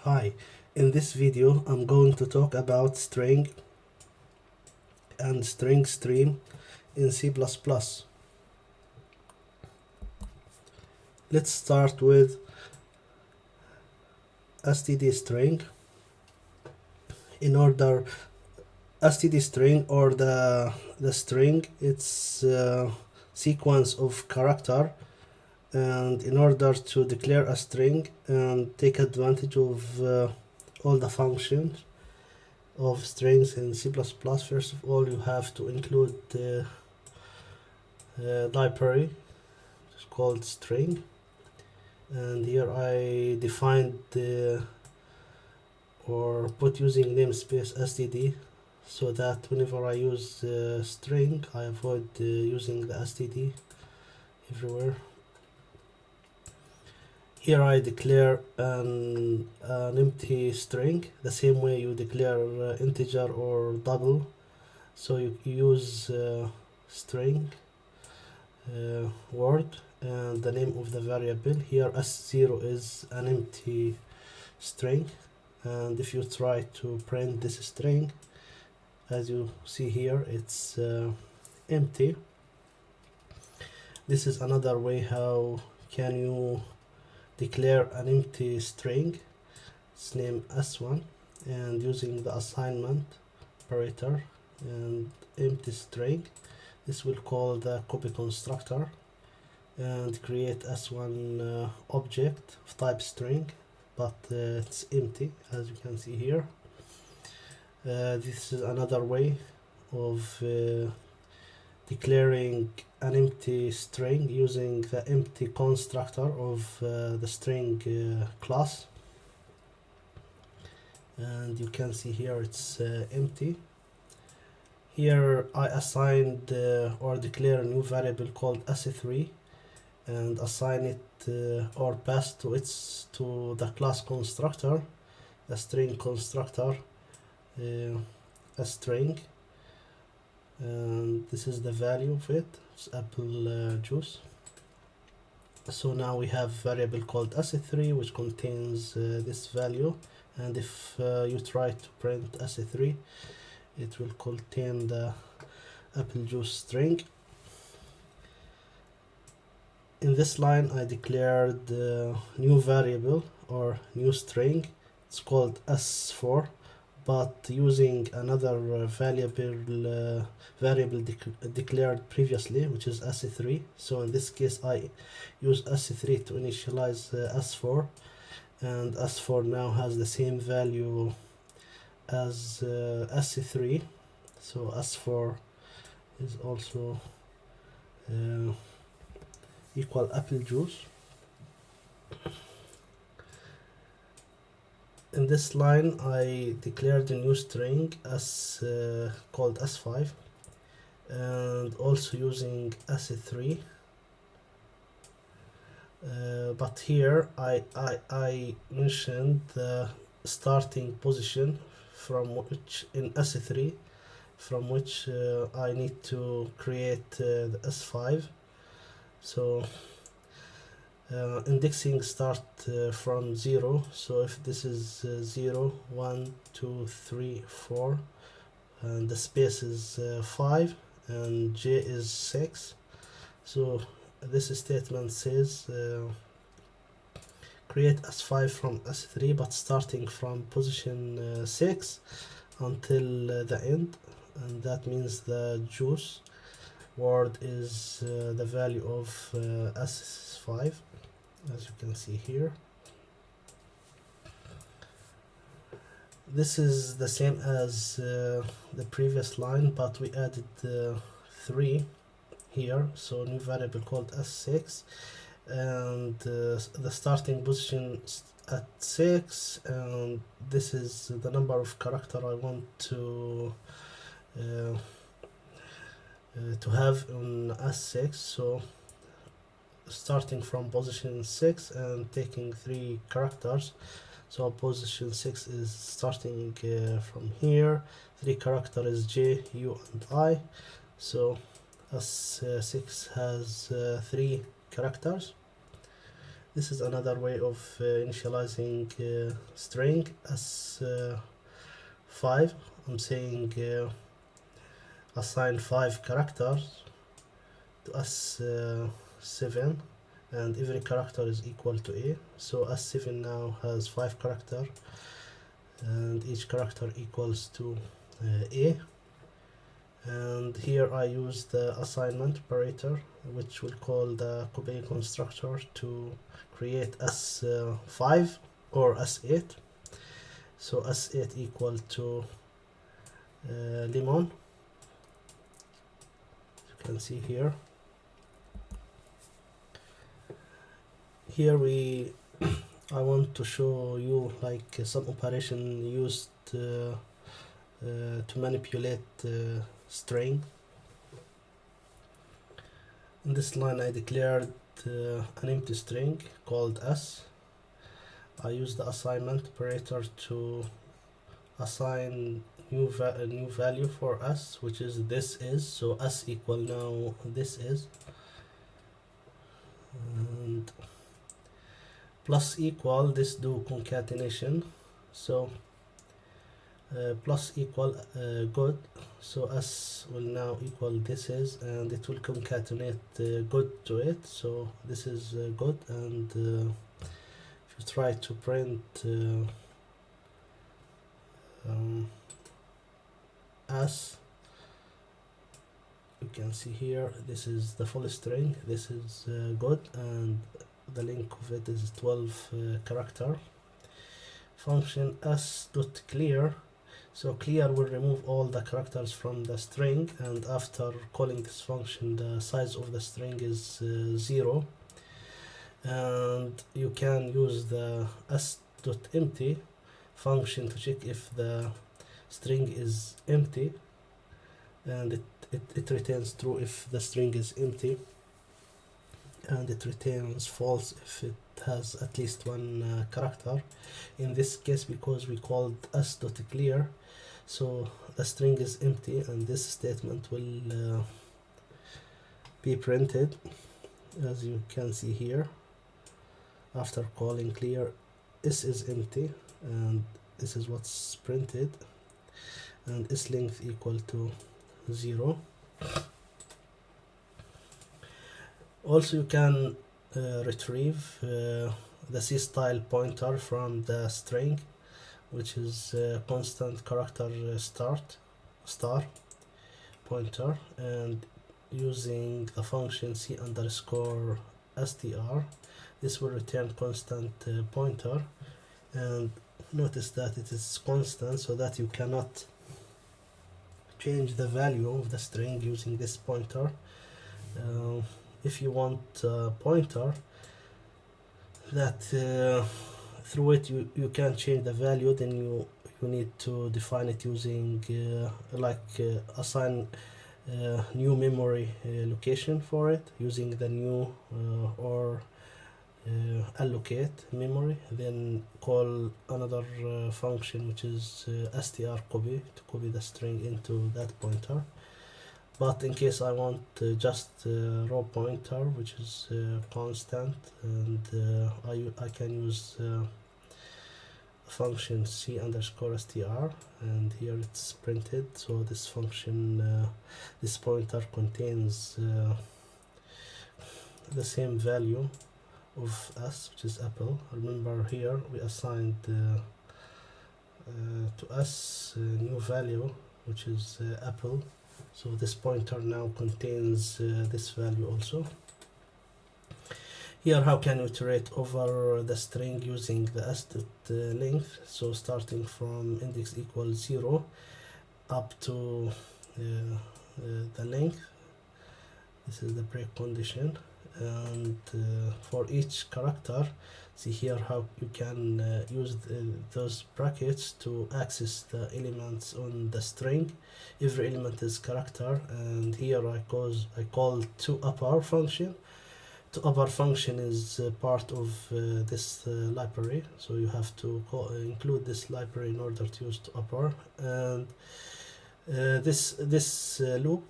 Hi, in this video I'm going to talk about string and Stringstream in C++. Let's start with std string. In order, std string or the string, it's a sequence of character, and in order to declare a string and take advantage of all the functions of strings in C++, first of all you have to include the library. It's called string, and here I defined or put using namespace std, so that whenever I use string I avoid using the std everywhere. Here I declare an empty string, the same way you declare integer or double. So you use string word and the name of the variable. Here s0 is an empty string, and if you try to print this string, as you see here, it's empty. This is another way how can you declare an empty string. It's named s1, and using the assignment operator and empty string, this will call the copy constructor and create s1 object of type string, but it's empty, as you can see here. This is another way of declaring an empty string using the empty constructor of the string class, and you can see here it's empty. Here I assigned or declare a new variable called s3 and assign it or pass to the class constructor, the string constructor, a string, and this is the value of it. It's apple juice. So now we have variable called s3 which contains this value, and if you try to print s3, it will contain the apple juice string. In this line I declared the new variable or new string. It's called s4, but using another variable declared previously, which is s3. So in this case I use s3 to initialize s4, and s4 now has the same value as s3, so s4 is also equal apple juice. In this line I declared a new string as called s5, and also using s3, but here I mentioned the starting position from which in s3 from which I need to create the s5. So indexing start from 0, so if this is 0, 1, 2, 3, 4, and the space is 5 and j is 6, so this statement says create s5 from s3 but starting from position 6 until the end, and that means the juice word is the value of s5, as you can see here. This is the same as the previous line, but we added 3 here, so new variable called s6, and the starting position at 6, and this is the number of character I want to have on s6. So starting from position 6 and taking 3 characters, so position 6 is starting from here, 3 character is j, u and I, so s6 has 3 characters. This is another way of initializing string as 5. I'm saying assign 5 characters to S7, and every character is equal to A. So S7 now has 5 characters, and each character equals to A. And here I use the assignment operator, which will call the copy constructor to create S5 or S8. So S8 equal to lemon. You can see here. Here I want to show you like some operation used to manipulate string. In this line I declared an empty string called S. I use the assignment operator to assign a new value for S, which is this is. So S equal now this is, and plus equal this do concatenation. So plus equal good, so S will now equal this is, and it will concatenate good to it. So this is good, and if you try to print S, you can see here this is the full string, this is good, and the length of it is 12 character. Function s.clear, so clear will remove all the characters from the string, and after calling this function the size of the string is 0. And you can use the s.empty function to check if the string is empty, and it returns true if the string is empty, and it returns false if it has at least one character. In this case, because we called s.clear, so the string is empty, and this statement will be printed, as you can see here. After calling clear, s is empty, and this is what's printed, and s length equal to 0. Also, you can retrieve the C style pointer from the string, which is constant character star pointer, and using the function C underscore str, this will return constant pointer. And notice that it is constant, so that you cannot change the value of the string using this pointer. If you want a pointer that through it you can change the value, then you need to define it using assign new memory location for it using the new or allocate memory, then call another function which is strcopy to copy the string into that pointer. But in case I want just raw pointer, which is constant, and I can use function C underscore str, and here it's printed. So this function, this pointer contains the same value of S, which is apple. Remember here we assigned to S new value, which is apple. So this pointer now contains this value also. Here, how can you iterate over the string using the s.length? So starting from index equals 0 up to the length. This is the break condition, and for each character, see here how you can use those brackets to access the elements on the string. Every element is character, and here I call toUpper function. toUpper function is part of this library, so you have to include this library in order to use toUpper. And this loop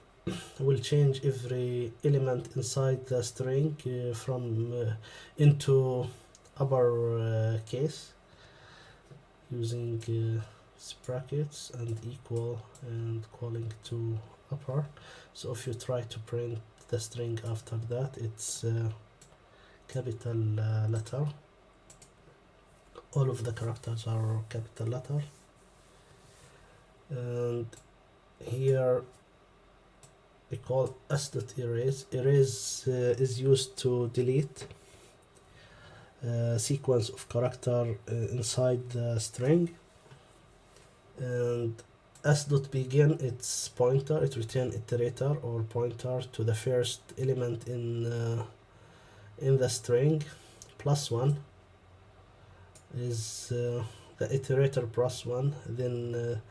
will change every element inside the string from into upper case using brackets and equal and calling to upper. So if you try to print the string after that, it's capital letter. All of the characters are capital letter. And here we call s.erase. Erase is used to delete sequence of character inside the string. And s.begin, it's pointer, it return iterator or pointer to the first element in the string. +1 is the iterator +1, then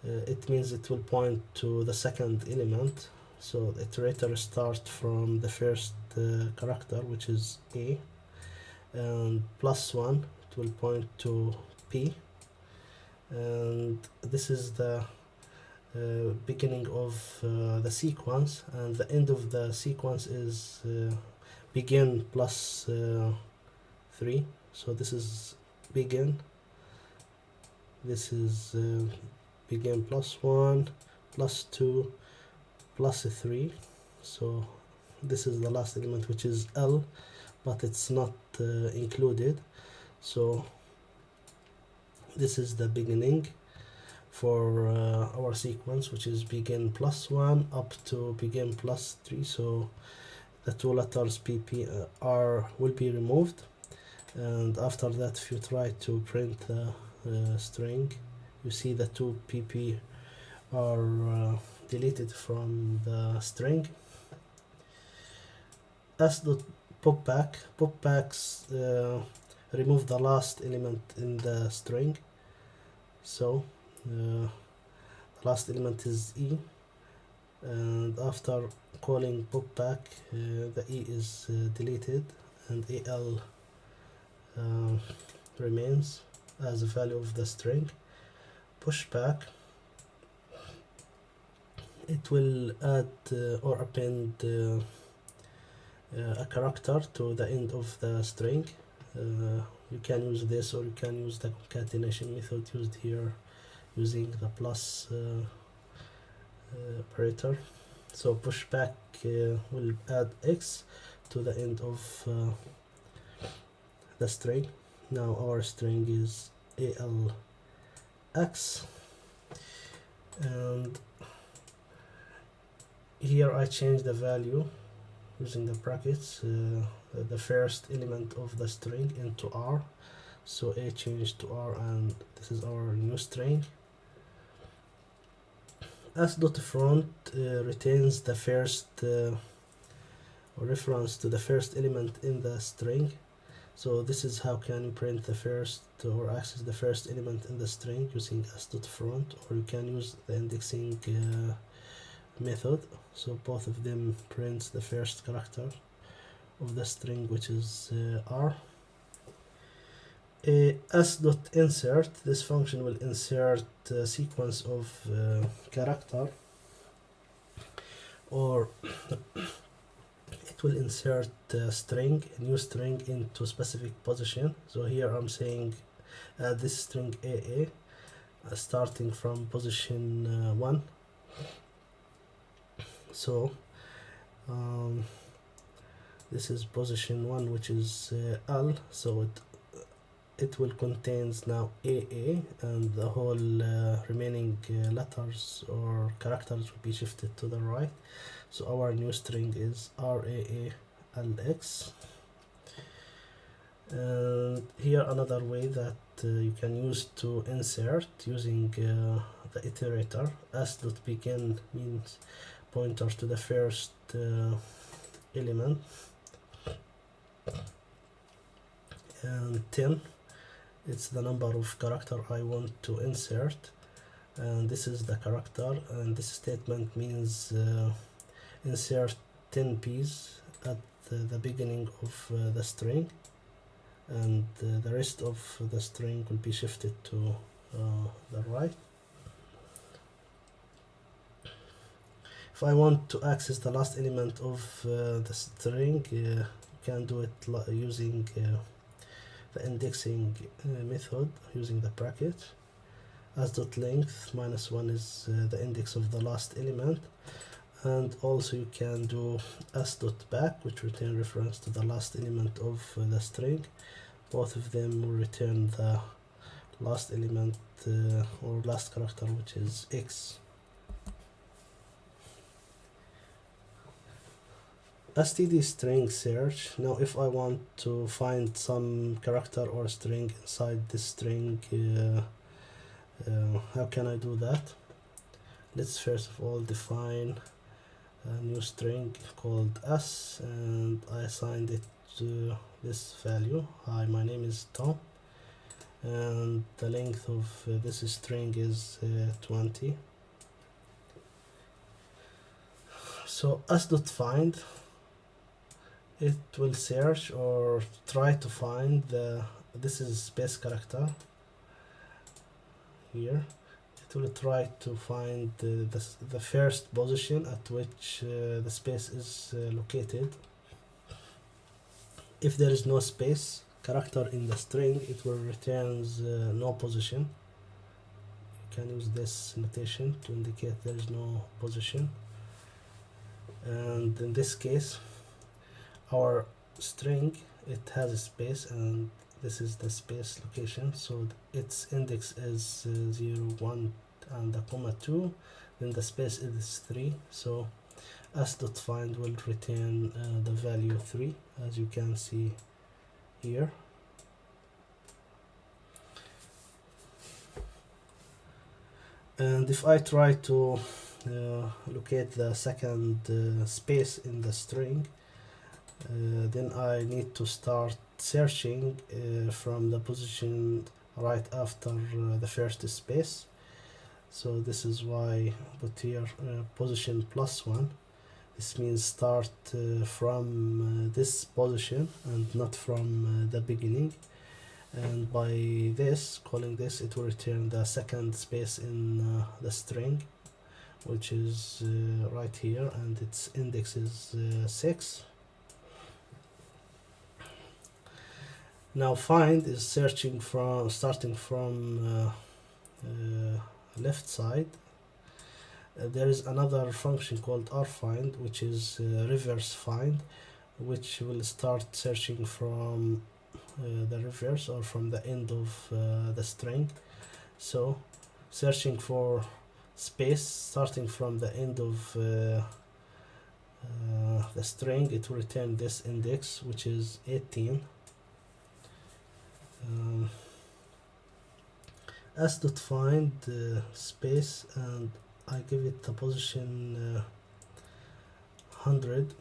it means it will point to the second element. So the iterator starts from the first character, which is A, and +1 it will point to P, and this is the beginning of the sequence, and the end of the sequence is begin +3. So this is begin, this is begin +1, +2, +3. So this is the last element, which is L, but it's not included. So this is the beginning for our sequence, which is begin +1 up to begin +3. So the two letters PP R will be removed, and after that, if you try to print the string, you see the two PP are deleted from the string. s.popback. Popbacks remove the last element in the string. So the last element is E, and after calling popback, the E is deleted and AL remains as a value of the string. Pushback, it will add or append a character to the end of the string. You can use this, or you can use the concatenation method used here using the plus operator. So pushback will add X to the end of the string. Now our string is ALX, and here I change the value using the brackets, the first element of the string into R. So A changed to R, and this is our new string. s.front retains the first reference to the first element in the string. So this is how can you print the first or access the first element in the string using s.front, or you can use the indexing method. So both of them prints the first character of the string, which is R. s.insert, this function will insert a sequence of character, or it will insert a string, a new string, into specific position. So here I'm saying this string AA starting from position 1. So this is position 1, which is L. So it will contains now AA, and the whole remaining letters or characters will be shifted to the right. So our new string is RAALX. And here another way that you can use to insert using the iterator. s.begin means pointer to the first element, and 10, it's the number of character I want to insert, and this is the character, and this statement means insert 10 p's at the beginning of the string, and the rest of the string will be shifted to the right. If I want to access the last element of the string, you can do it using the indexing method, using the bracket. As.length -1 is the index of the last element, and also you can do s.back, which return reference to the last element of the string. Both of them will return the last element or last character, which is x. std string search. Now if I want to find some character or string inside this string, how can I do that? Let's first of all define a new string called s, and I assigned it to this value. Hi, my name is Tom, and the length of this string is 20. So s.find, it will search or try to find this is space character here. It will try to find the first position at which the space is located. If there is no space character in the string, it will returns no position. You can use this notation to indicate there is no position. And in this case, our string, it has a space, and this is the space location, so its index is 0, 1 and a comma 2, then the space is 3, so s.find will return the value 3, as you can see here. And if I try to locate the second space in the string, then I need to start searching from the position right after the first space. So this is why I put here position +1. This means start from this position and not from the beginning. And by this, calling this, it will return the second space in the string, which is right here, and its index is 6. Now find is searching from, starting from left side. There is another function called rfind, which is reverse find, which will start searching from the reverse or from the end of the string. So searching for space starting from the end of the string, it will return this index, which is 18. s.find space, and I give it the position 100.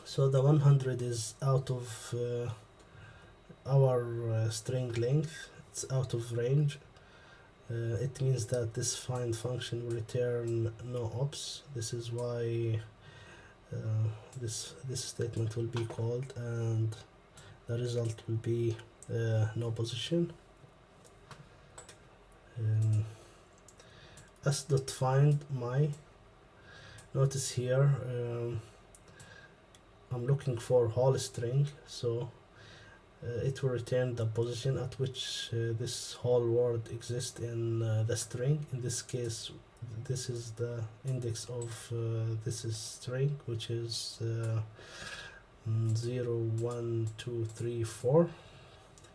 So the 100 is out of our string length, it's out of range. It means that this find function will return no ops. This is why this statement will be called, and the result will be no position. s.find my, notice here I'm looking for whole string, so it will return the position at which this whole word exists in the string. In this case, this is the index of this is string, which is 0, 1, 2, 3, 4,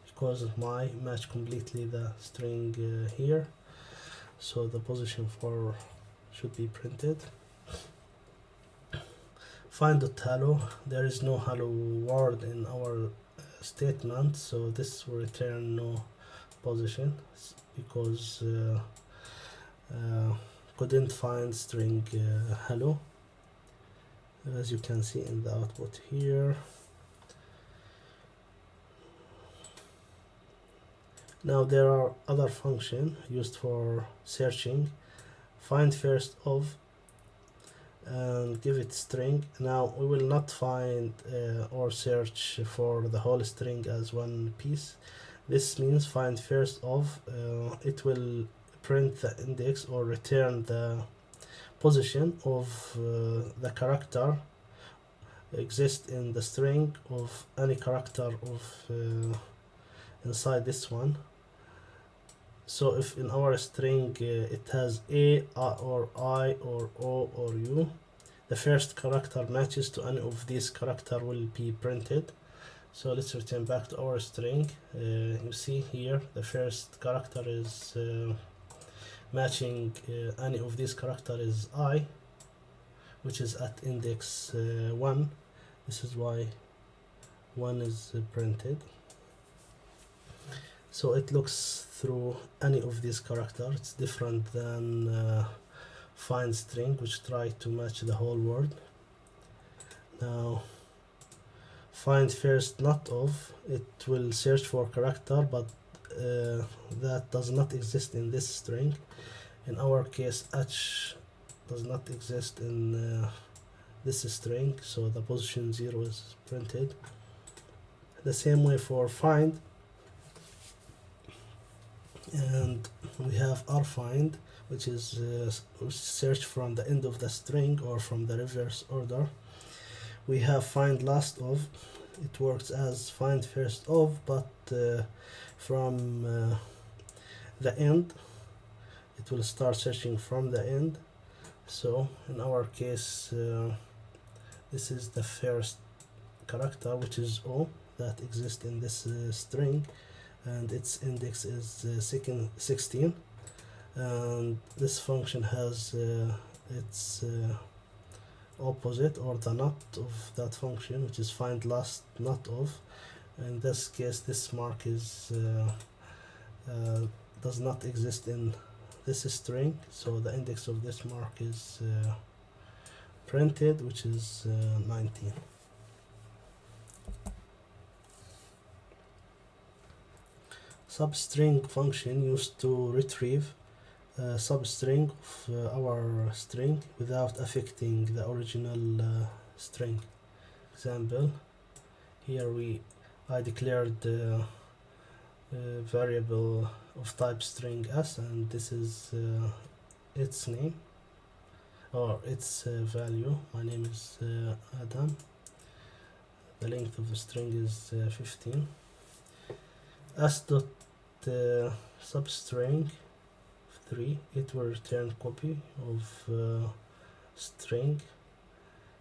because my match completely the string here, so the position 4 should be printed. Find.hello, there is no hello word in our statement, so this will return no position because couldn't find string hello, as you can see in the output here. Now there are other functions used for searching. Find first of and give it string. Now we will not find or search for the whole string as one piece. This means find first of. It will print the index or return the position of the character exist in the string of any character of inside this one. So if in our string it has a or I or o or u, the first character matches to any of these character will be printed. So let's return back to our string. You see here the first character is matching any of these character is I, which is at index 1. This is why 1 is printed. So it looks through any of these characters. It's different than find string, which try to match the whole word. Now find first not of, it will search for character, but that does not exist in this string. In our case, h does not exist in this string, so the position 0 is printed. The same way for find, and we have rfind, which is search from the end of the string or from the reverse order. We have find last of, it works as find first of, but from the end. It will start searching from the end. So in our case, this is the first character, which is O, that exists in this string, and its index is 16. And this function has its opposite, or the not of that function, which is find last not of. In this case, this mark is does not exist in this string, so the index of this mark is printed, which is 19. Substring function used to retrieve substring of our string without affecting the original string. Example, here I declared variable of type string s, and this is its name or its value. My name is Adam. The length of the string is 15. S dot substring 3, it will return copy of string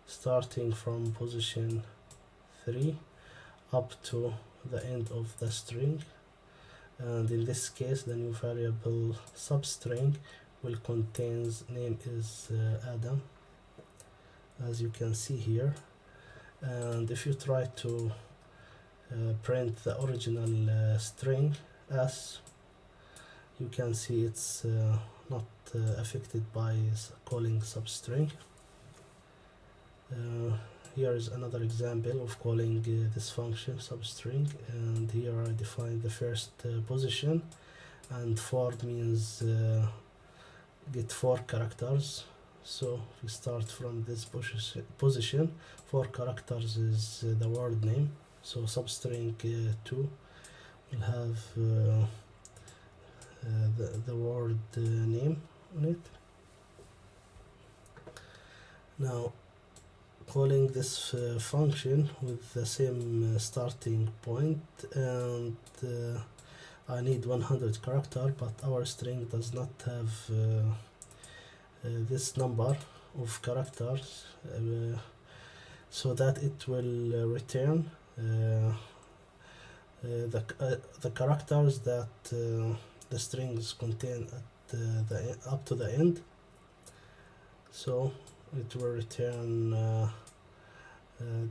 starting from position 3 up to the end of the string. And in this case, the new variable substring will contains name is Adam, as you can see here. And if you try to print the original string s, you can see it's not affected by calling substring. Here is another example of calling this function substring, and here I define the first position, and for means get 4 characters. So we start from this position. 4 characters is the word name, so substring 2 will have the word name on it. Now calling this function with the same starting point, and I need 100 character, but our string does not have this number of characters, so that it will return the characters that the strings contain at up to the end. So it will return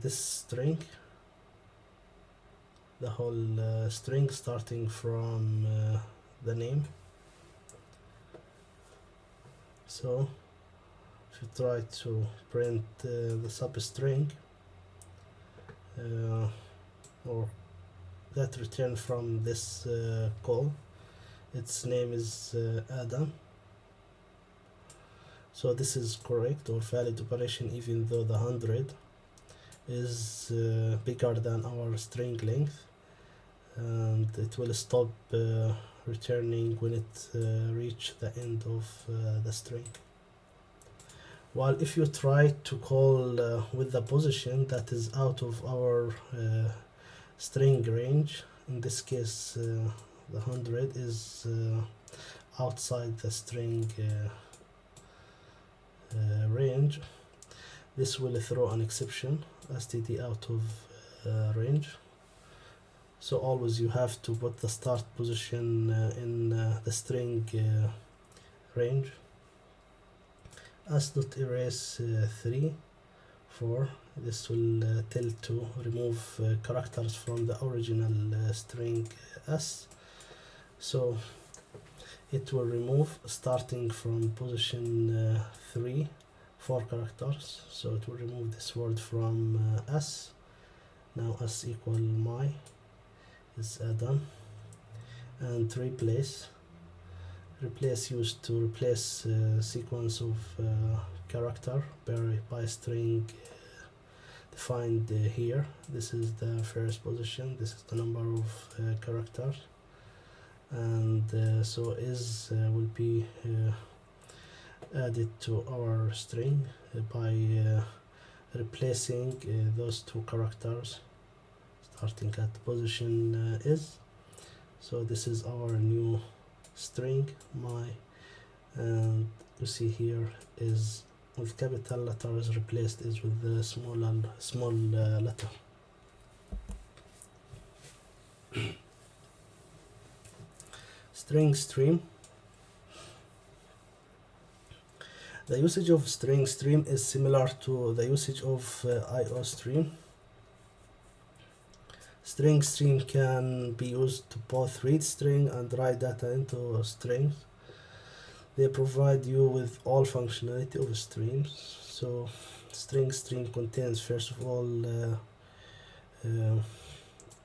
this string, the whole string starting from the name. So if you try to print the substring or that return from this call, its name is Adam. So this is correct or valid operation, even though the 100 is bigger than our string length. and it will stop returning when it reach the end of the string. While if you try to call with the position that is out of our string range, in this case the 100 is outside the string range, this will throw an exception, std out of range. So always you have to put the start position in the string range. s.erase 3 4, this will tell to remove characters from the original string s. So it will remove starting from position 3 4 characters. So it will remove this word from s. Now s equal my is done, and replace used to replace sequence of character by string defined here. This is the first position, this is the number of characters, and so is will be added to our string by replacing those two characters starting at position is. So this is our new string my, and you see here is with capital letters replaced is with the small letter. Stringstream. The usage of Stringstream is similar to the usage of IOStream. Stringstream can be used to both read string and write data into strings. They provide you with all functionality of streams. So Stringstream contains first of all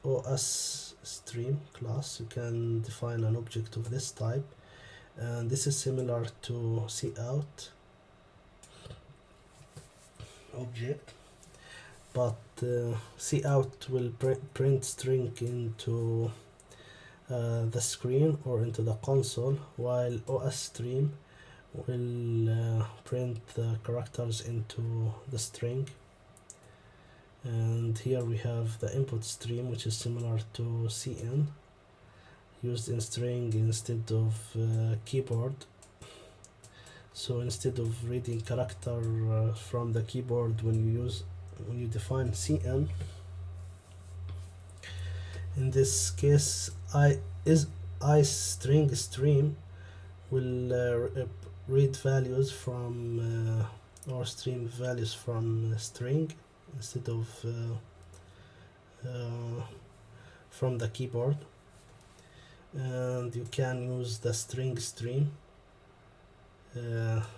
OSStream class. You can define an object of this type, and this is similar to cout object, but cout will print string into the screen or into the console, while OSStream will print the characters into the string. And here we have the input stream, which is similar to cn, used in string instead of keyboard. So instead of reading character from the keyboard when you define cn, in this case string stream will read values from or stream values from string instead of from the keyboard, and you can use the string stream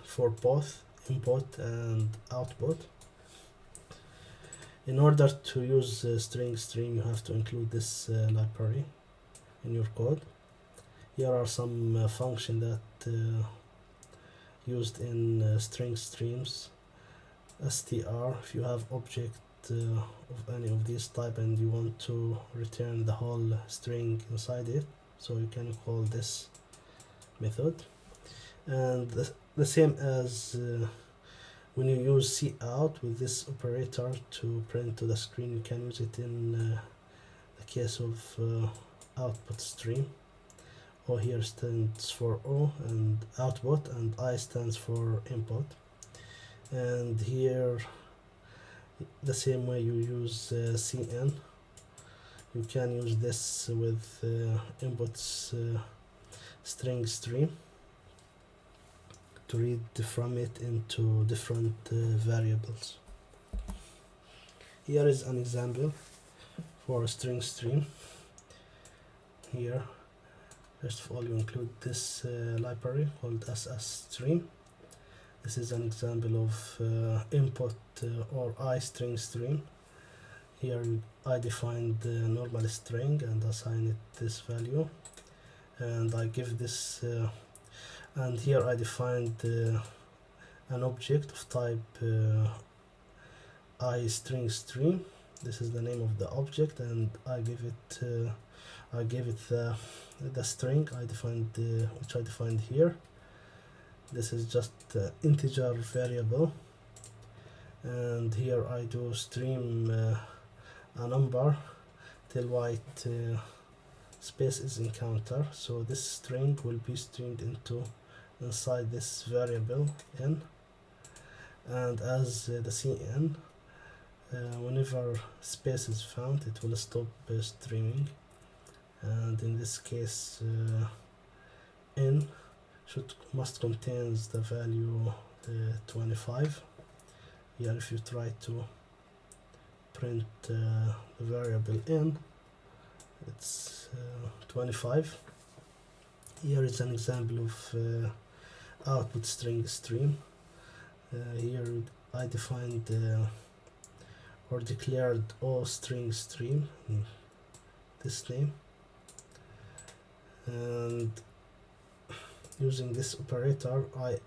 for both input and output. In order to use Stringstream, you have to include this library in your code. Here are some functions that used in string streams. str, if you have object of any of these type and you want to return the whole string inside it, so you can call this method. And the same as when you use cout with this operator to print to the screen, you can use it in the case of output stream. O here stands for O and output, and I stands for input. And here the same way you use cn, you can use this with inputs string stream to read from it into different variables. Here is an example for a string stream. Here, first of all, you include this library called SSStream. This is an example of input or I string stream. Here I defined the normal string and assign it this value, and I give this and here I defined an object of type I string stream, This is the name of the object, and I gave it the string which I defined here. This is just integer variable, and here I do stream a number till white space is encountered. So this string will be streamed inside this variable n, and as the cn, whenever space is found, it will stop streaming. And in this case, n must contains the value 25. Here, if you try to print the variable n, it's 25. Here is an example of output string stream. Here I defined or declared all string stream, this name, and using this operator I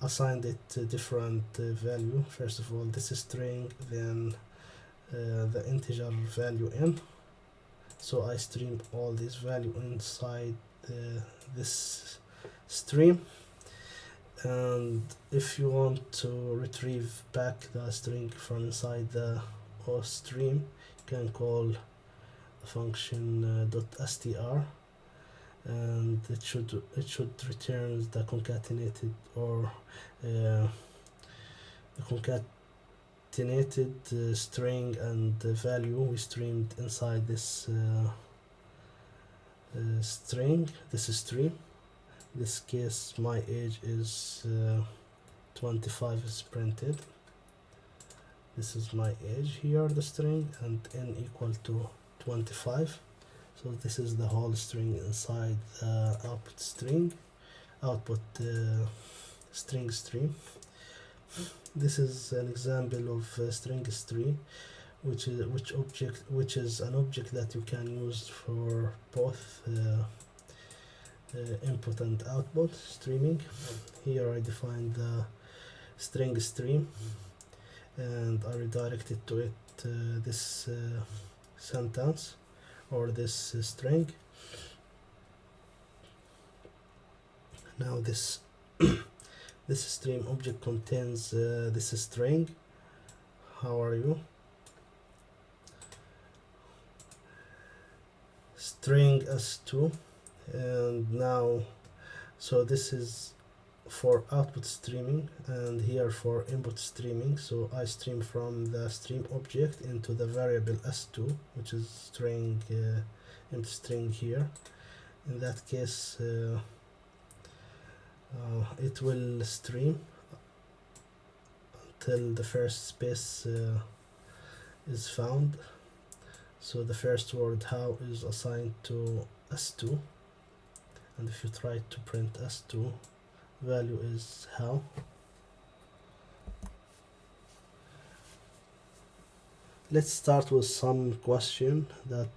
assigned it a different value. First of all, this is string, then the integer value n. So I stream all these value inside this stream, and if you want to retrieve back the string from inside the stream, you can call the function .str, and it should return the concatenated or the concatenated string and the value we streamed inside this string. This is stream. In this case, my age is 25 is printed. This is my age here, the string, and n equal to 25. So this is the whole string inside the output string, string stream. This is an example of string stream, which is an object that you can use for both input and output streaming. Here I define the string stream, and I redirected to it this sentence or this string. Now this this stream object contains this string. How are you? String s2. And now, so this is for output streaming, and here for input streaming. So I stream from the stream object into the variable s2, which is string empty string here. In that case, it will stream until the first space is found. So the first word how is assigned to s2, and if you try to print s2, value is how. Let's start with some question that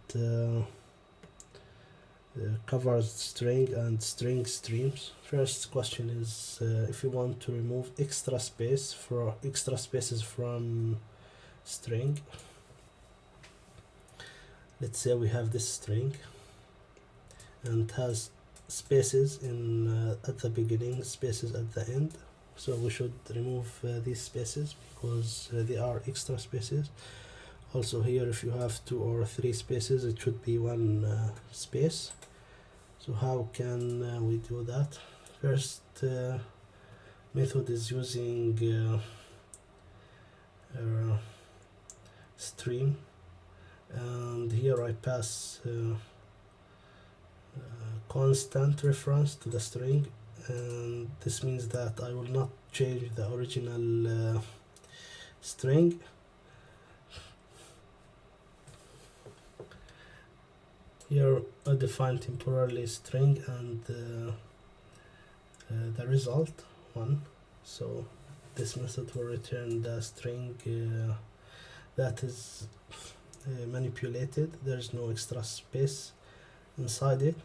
covers string and string streams. First question is if you want to remove extra spaces from string. Let's say we have this string and it has spaces in at the beginning, spaces at the end. So we should remove these spaces because they are extra spaces. Also here, if you have 2 or 3 spaces, it should be 1 space. So how can we do that? First method is using stream, and here I pass constant reference to the string, and this means that I will not change the original string. Here I define temporarily string and the result 1. So this method will return the string that is manipulated. There's no extra space inside it.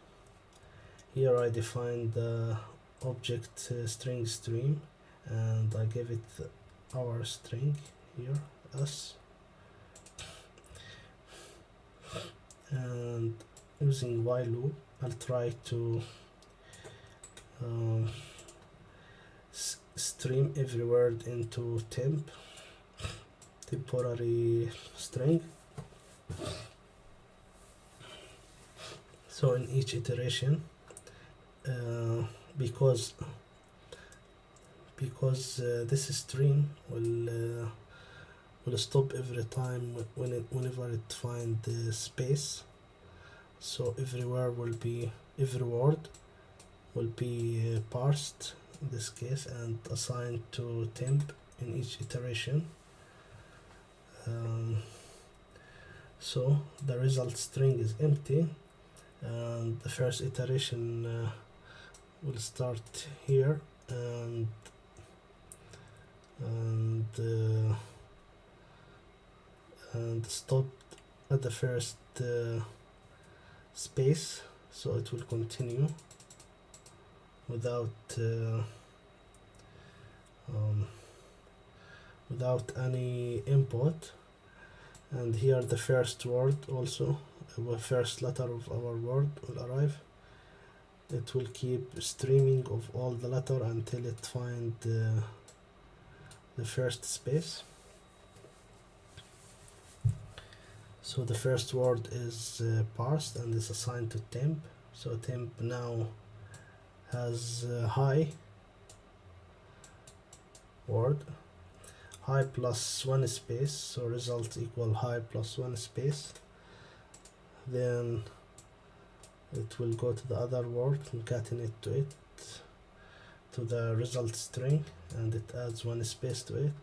Here I define the object string stream, and I give it our string here, us. and using while loop I'll try to stream every word into temporary string. So in each iteration, because this stream will stop every time whenever it find the space. So every word will be parsed in this case and assigned to temp in each iteration. So the result string is empty, and the first iteration will start here and stop at the first space, so it will continue without any input. And here the first word also, the first letter of our word will arrive. It will keep streaming of all the letter until it find the first space. So the first word is parsed and is assigned to temp. So temp now has high word, high plus one space, so result equal high plus one space. Then it will go to the other word, concatenate to it, to the result string, and it adds one space to it,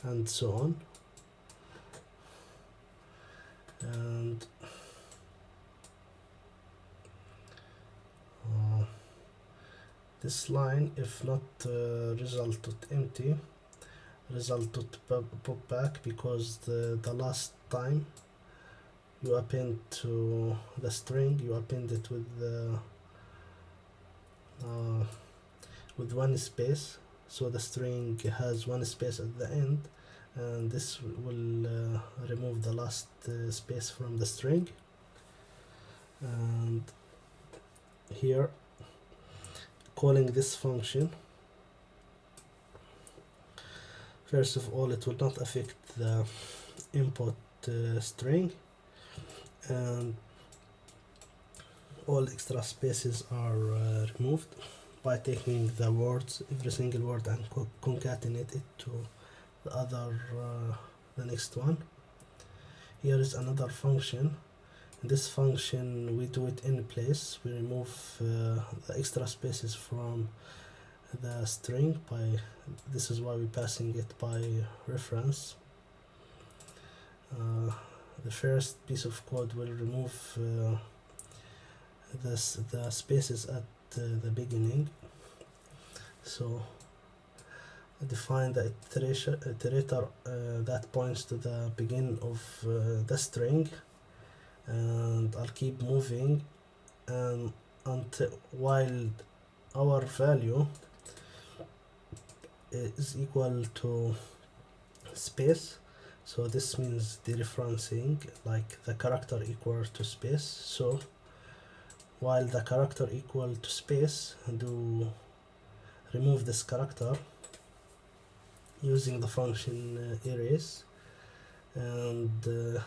and so on. And this line, if not result.empty, result.pop back, because the last time you append to the string, you append it with one space, so the string has one space at the end, and this will remove the last space from the string. And here, calling this function, first of all, it will not affect the input string, and all extra spaces are removed by taking the words, every single word, and concatenate it to the next one. Here is another function. In this function we do it in place. We remove the extra spaces from the string this is why we're passing it by reference. The first piece of code will remove the spaces at the beginning. So define the iterator that points to the beginning of the string, and I'll keep moving until while our value is equal to space. So this means dereferencing, like the character equal to space. So while the character equal to space, do remove this character using the function erase, and the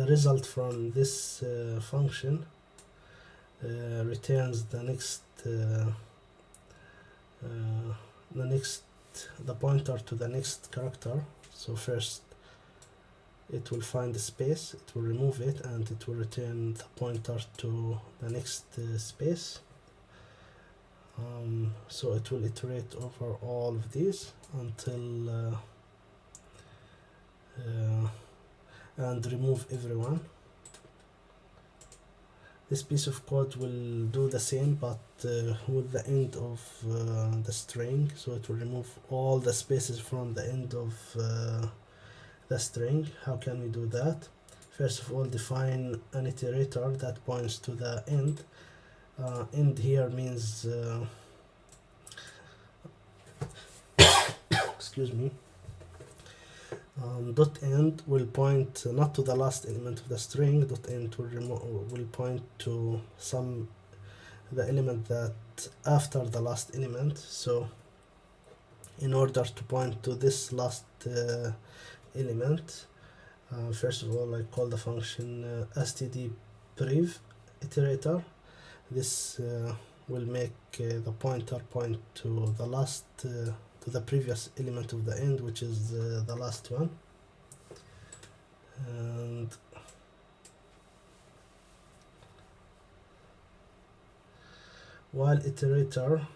result from this function returns the pointer to the next character. So first it will find the space, it will remove it, and it will return the pointer to the next space. So it will iterate over all of these until and remove everyone. This piece of code will do the same, but with the end of the string. So it will remove all the spaces from the end of the string. How can we do that? First of all, define an iterator that points to the end. End here means excuse me, Dot end will point not to the last element of the string. Dot end will point to the element that after the last element. So in order to point to this last element, first of all I call the function std_prev iterator. This will make the pointer point to the last to the previous element of the end, which is the last one. And while iterator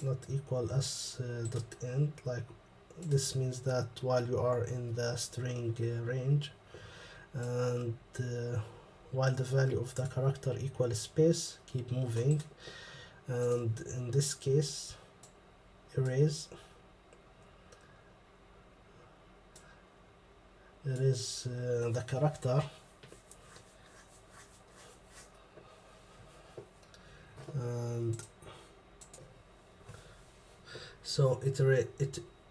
not equal s dot end, like this means that while you are in the string range, and while the value of the character equal space, keep moving. And in this case, erase the character, and so it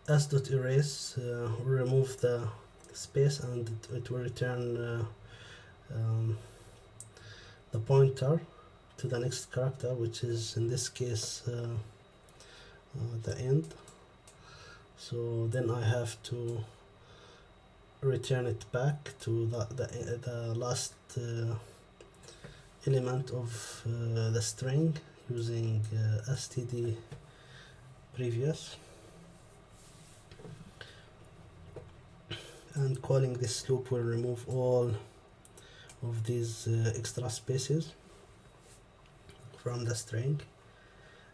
s dot erase will remove the space, and it will return the pointer to the next character, which is in this case the end. So then I have to return it back to the last element of the string using std previous, and calling this loop will remove all of these extra spaces from the string.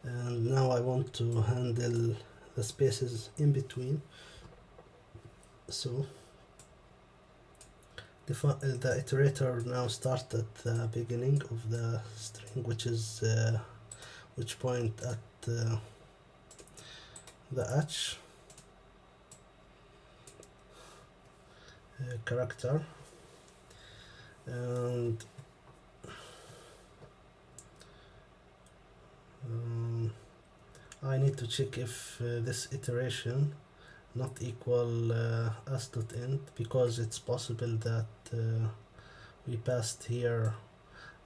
And now I want to handle the spaces in between, so the iterator now starts at the beginning of the string, which point at the h character, and I need to check if this iteration not equal s dot end, because it's possible that we passed here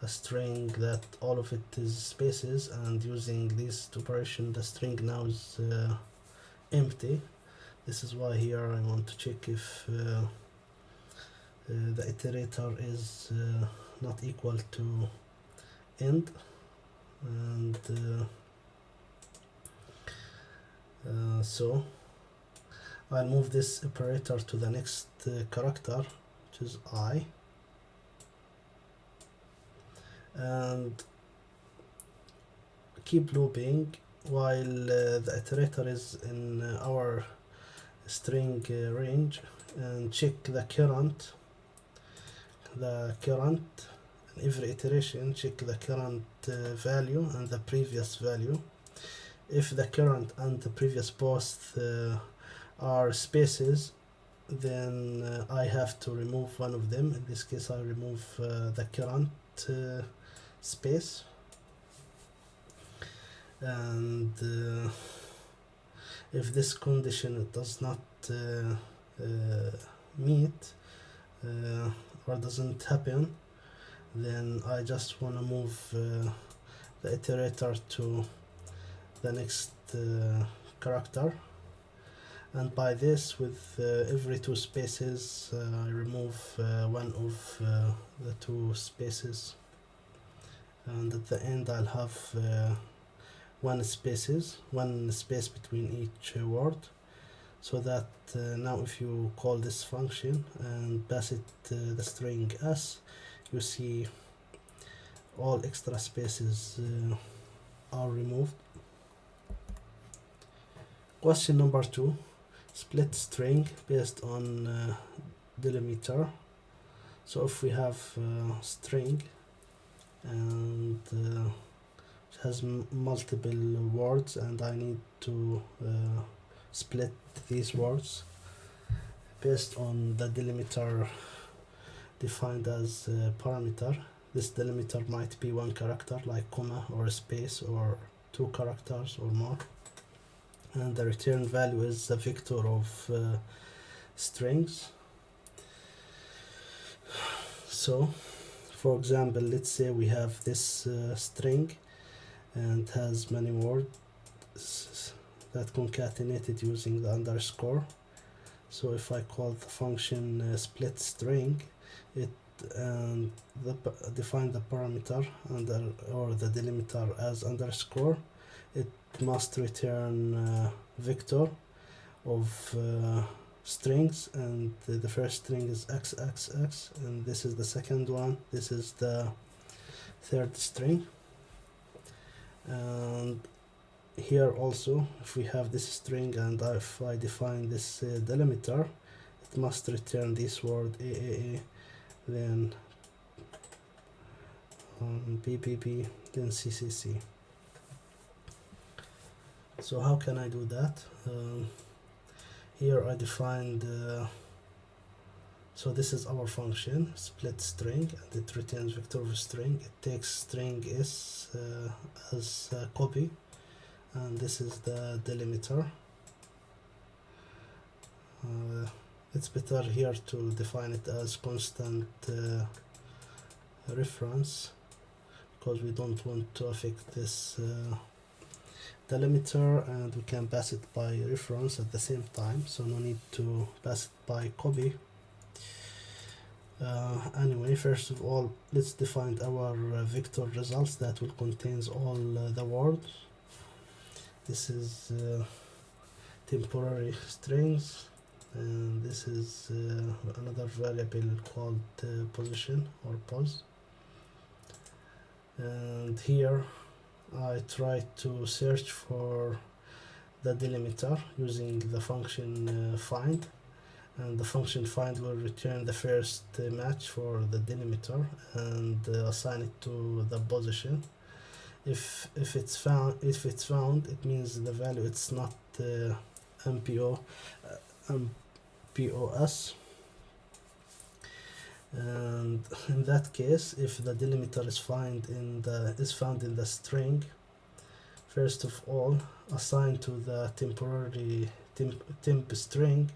a string that all of it is spaces, and using this operation the string now is empty. This is why here I want to check if the iterator is not equal to end, and so I'll move this operator to the next character, which is I, and keep looping while the iterator is in our string range, and check the current in every iteration. Check the current value and the previous value. If the current and the previous both are spaces, then I have to remove one of them. In this case I remove the current space, and if this condition does not meet or doesn't happen, then I just want to move the iterator to the next character, and by this, with every two spaces I remove one of the two spaces, and at the end I'll have one space between each word, so that now if you call this function and pass it the string s, you see all extra spaces are removed. Question number 2, split string based on delimiter. So if we have string and it has multiple words, and I need to split these words based on the delimiter defined as parameter. This delimiter might be one character like comma or a space, or two characters or more, and the return value is a vector of strings. So for example, let's say we have this string and has many words that concatenated using the underscore. So if I call the function split string, it and define the parameter under or the delimiter as underscore, it must return vector of strings, and the first string is xxx, and this is the second one, this is the third string. And here also, if we have this string and if I define this delimiter, it must return this word AAA, then PPP, then CCC. So how can I do that? Here I defined so this is our function split string, and it returns vector of string. It takes string s as a copy, and this is the delimiter. It's better here to define it as constant reference, because we don't want to affect this delimiter, and we can pass it by reference at the same time, so no need to pass it by copy. Anyway, first of all, let's define our vector results that will contains all the words. This is temporary strings, and this is another variable called position or pos. And here I try to search for the delimiter using the function find, and the function find will return the first match for the delimiter and assign it to the position. If it's found, it means the value it's not MPOS, and in that case, if the delimiter is found in the string, first of all assign to the temporary temp string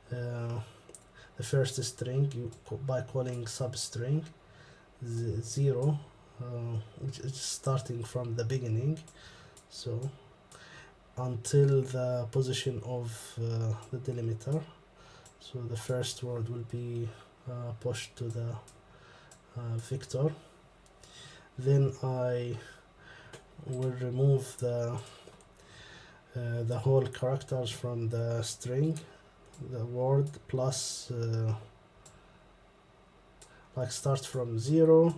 the first string by calling substring 0, which is starting from the beginning, so until the position of the delimiter. So the first word will be pushed to the vector. Then I will remove the whole characters from the string, the word plus like start from 0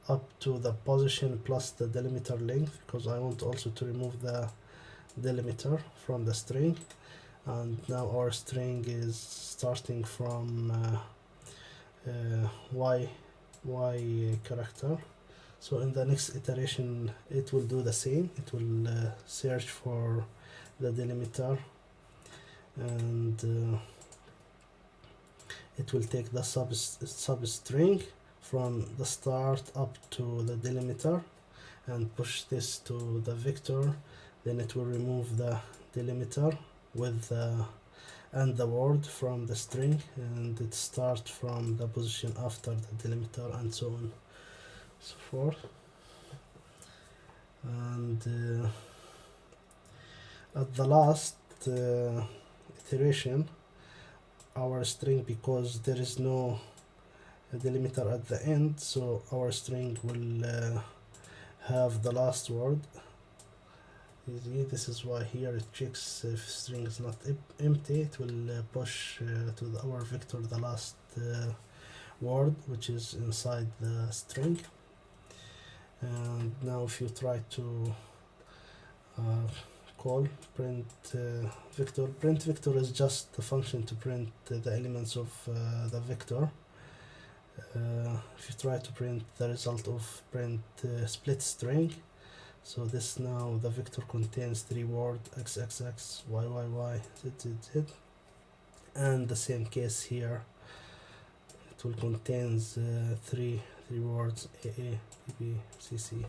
up to the position plus the delimiter length, because I want also to remove the delimiter from the string. And now our string is starting from y character. So in the next iteration it will do the same. It will search for the delimiter, and it will take the substring from the start up to the delimiter and push this to the vector. Then it will remove the delimiter with and the word from the string, and it starts from the position after the delimiter, and so on so forth. And at the last iteration, our string, because there is no delimiter at the end, so our string will have the last word. This is why here it checks if string is not empty. It will push to our vector the last word, which is inside the string. And now if you try to call print vector is just the function to print the elements of the vector. If you try to print the result of print split string, so this now the vector contains 3 words xxx, yy, z, and the same case here, it will contains 3 words AA, BB, CC.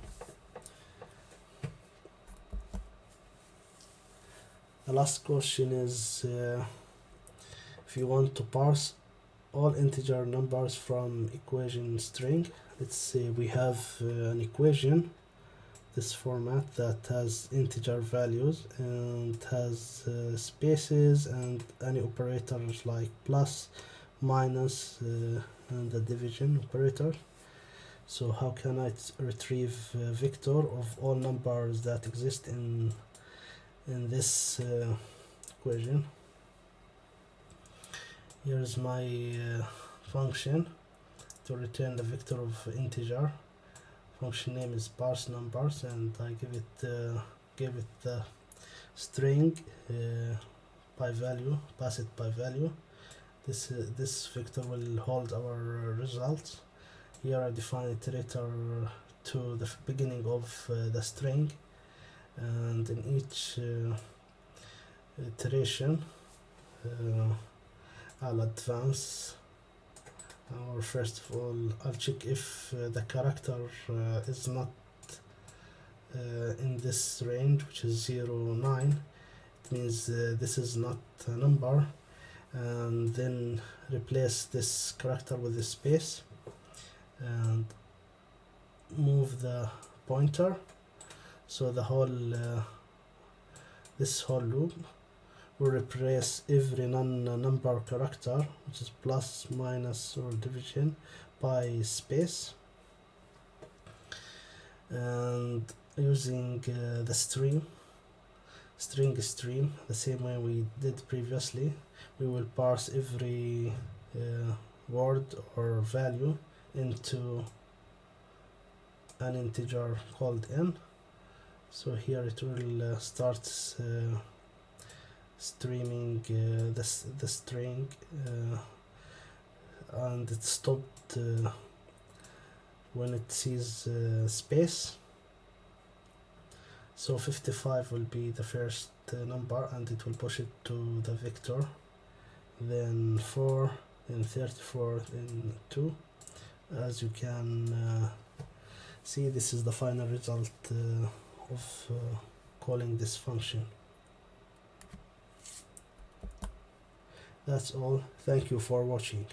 The last question is if you want to parse all integer numbers from equation string, let's say we have an equation this format that has integer values and has spaces and any operators like plus, minus, and the division operator. So how can I retrieve a vector of all numbers that exist in this equation? Here's my function to return the vector of integer. Function name is parse numbers, and I give it the string by value, pass it by value. This vector will hold our results. Here I define iterator to the beginning of the string, and in each iteration I'll advance, or first of all I'll check if the character is not in this range, which is 0, 9. It means this is not a number, and then replace this character with a space and move the pointer, so the whole this whole loop will replace every non-number character, which is plus, minus, or division, by space. And using the Stringstream, the same way we did previously, we will parse every word or value into an integer called n. So here it will start streaming the string, and it stopped when it sees space. So 55 will be the first number, and it will push it to the vector, then 4, then 34, then 2. As you can see, this is the final result of calling this function. That's all. Thank you for watching.